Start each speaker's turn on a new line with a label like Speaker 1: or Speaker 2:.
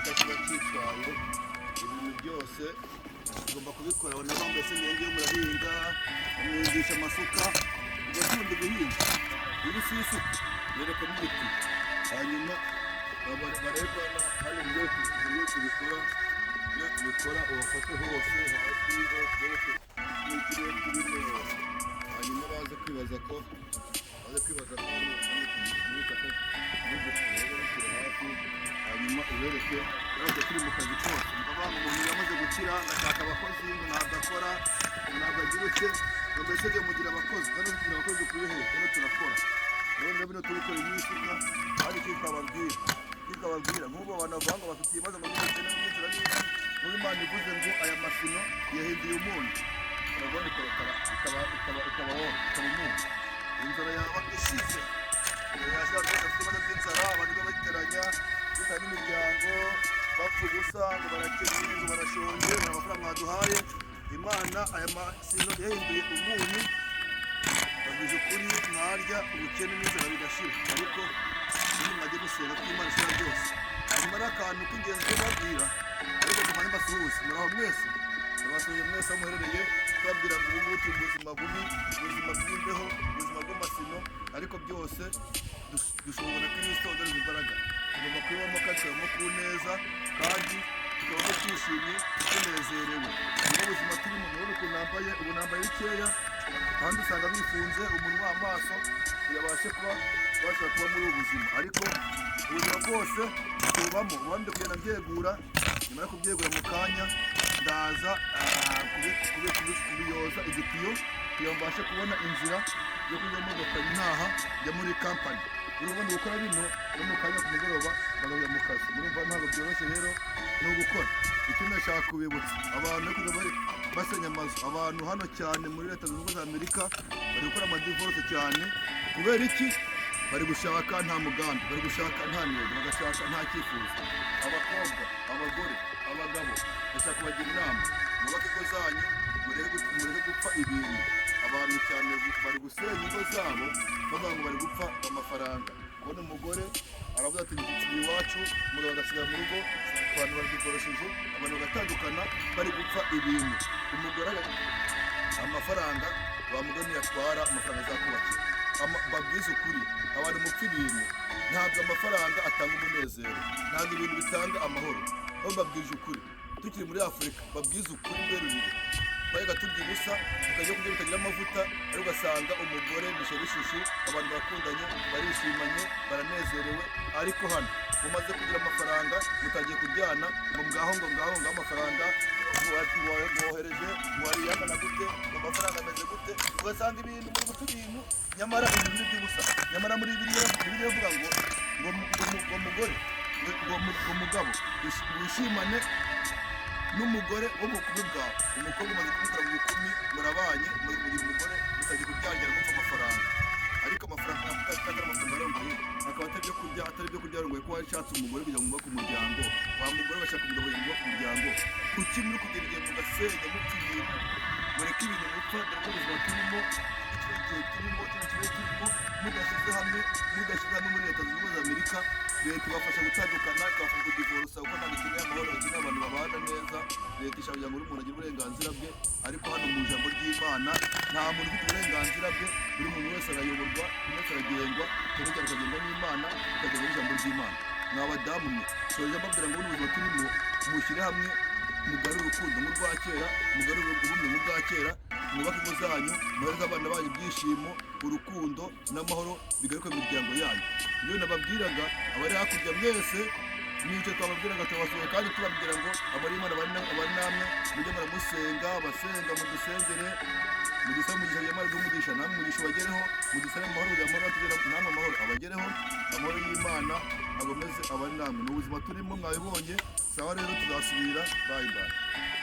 Speaker 1: imodoka kiba cyitwaye ibintu byose ugomba kubikora. Nabo mbese ngiye murahinga mwigisha amasuka ugakunda guhinga ibisisi yerekana ibiti, hanyuma bareba hano ibyo tubikora ubafate hose hasi hose n'ikirere kirimo, hanyuma baze kwibaza ko hanyuma ubereke urabona turi mu kazi kose. Ndavuga ngo umuntu yamaze gukira agashaka abakozi ngo ntabwo akora ntabwo agira ute ngo mbese jye mugira abakozi kandi tugira abakozi dukwiye he kandi turakora. Rero bino tubikora imyisuka kandi kikababwira nk'ubu abantu bavuga ngo bafite ibibazo mu by'ubukene n'inzira n'iki muri Imana ivuze ngo aya masino yahinduye umunyu urabona ikaba umunyu inzara yaba ishize yashaka ko bafite ibibazo by'inzara abantu babateranya bita n'imiryango bapfa ubusa ngo barakennye ngo barashonje nta mafaranga mwaduhaye. Imana aya masino yahinduye umunyu bavuze ukuri mwarya ubukene n'inzara bigashira, ariko mwajye gusenga ko Imana ishobora byose. Hanyuma ari akantu k'ingenzi ko babwira ariko tumane mbasuhuze muraho mwese, abasuye mwese aho muherereye tubabwira ngo ubu ngubu turi mu buzima bubi, ubuzima bw'imbeho, ubuzima bw'amasino, ariko byose dushobora na Kristo ugarura imbaraga. Tugomba kubibamo kandi tukabamo ku neza kandi tukabamo twishimye tunezerewe. Niyo buzima turimo murabona ukuntu nambaye, ubu nambaye bikeya kandi usanga bifunze umunwa amaso yabashe kuba bashobora kuba muri ubu buzima, ariko ubuzima bwose tubamo ubundi kugenda mbyegura. Nyuma yo kubyegura mu kanya ndaza kubiyoza igitiyo kugira ngo mbashe kubona inzira yo kujya imodoka ntaha njya muri kampani. Ubundi gukora bino no mu kanya ku mugoroba bagabira mu kazi, murumva ntabwo byoroshye rero ni ugukora. Icyo ndashaka kubibutsa abantu kujya basenya amazu, abantu hano cyane muri Leta Zunze Ubumwe za Amerika bari gukora amadivorce cyane. Kubera iki? Bari gushaka nta mugambi, bari gushaka nta ntego, bagashaka nta cyifuzo. Abakobwa, abagore, abagabo ndashaka kubagira inama mwubake ingo zanyu mureke gupfa ibintu. Abantu cyane bari gusenya ingo zabo bavuga ngo bari gupfa amafaranga. Kubona umugore aravuga ati ngiye iwacu, umugabo agasigara mu rugo, abantu barabikoresheje, abantu bagatandukana bari gupfa ibintu. Umugore amafaranga wa mugore ntiyatwara amafaranga azakubakira. Babwize ukuri abantu mupfa ibintu, ntabwo amafaranga atanga umunezero, ntabwo ibintu bitanga amahoro. Aho babwije ukuri tukiri muri Afurika, babwize ukuri mberurire bayaga turya ubusa tukajya kurya bitagira amavuta, ariko ugasanga umugore nishishushu, abantu bakundanye barishimanye baranezerewe. Ariko hano mumaze kugira amafaranga mutagiye kuryana ngo ngaho amafaranga mwohereje mwariyangana gute, amafaranga ameze gute, ugasanga ibintu muri guta ibintu nyamara ibintu by'ubusa. Nyamara muri Bibiliya ivuga ngo umugore ngo umugabo wishimane n'umugore wo mu bukumi bwawe. Umukobwa umaze kumukora mu bukumi murabanye, mumaze kugira umugore mutagiye kuryangira mupfa amafaranga. Ariko amafaranga atari amafaranga arongoye, akaba atari ibyo kurya, atari ibyo kurya arongoye ko washatse umugore kugira ngo mwubake umuryango. Wa mugore bashaka umugabo kugira ngo mwubake umuryango. Kuki muri kugera igihe mugasenya mupfa ibintu? Mureke ibintu mupfa, dore ko ubuzima turimo, igihe turimo mudashyize hamwe muri Leta Zunze Ubumwe za Amerika. Leta ibafasha gutandukana, ikabafasha kudivorusa kuko ntabwo ikeneye amahoro, ikeneye abantu babana neza. Leta ishaka kugira ngo buri muntu agire uburenganzira bwe, ariko hano mu ijambo ry'Imana nta muntu ufite uburenganzira bwe, buri muntu wese arayoborwa, buri wese aragengwa, cyane cyane ukagengwa n'Imana, ukagengwa n'ijambo ry'Imana. Mwa badamu mwe soje mbabwira ngo buno buzima turimo mushyire hamwe, mugarure urukundo nk'urwa kera, mugarure ubumwe nk'ubwa kera, mwubake ingo zanyu, muhereze abana banyu ibyishimo, urukundo n'amahoro bigaruke mu miryango yanyu. Niyo nababwiraga abari hakurya mwese, nicyo twababwiraga tubasuye kandi tubabwira ngo abari Imana abari namwe mujye muramusenga, basenga mudusengere, mudusabe umugisha Imana dumugisha, namwe umugisha ubagereho, mudusabe amahoro kugira amahoro atugere namwe amahoro abagereho, amahoro y'Imana agomeze abari namwe. Ni ubuzima turimo mwabibonye. Sawa rero tuzasubira, bye bye.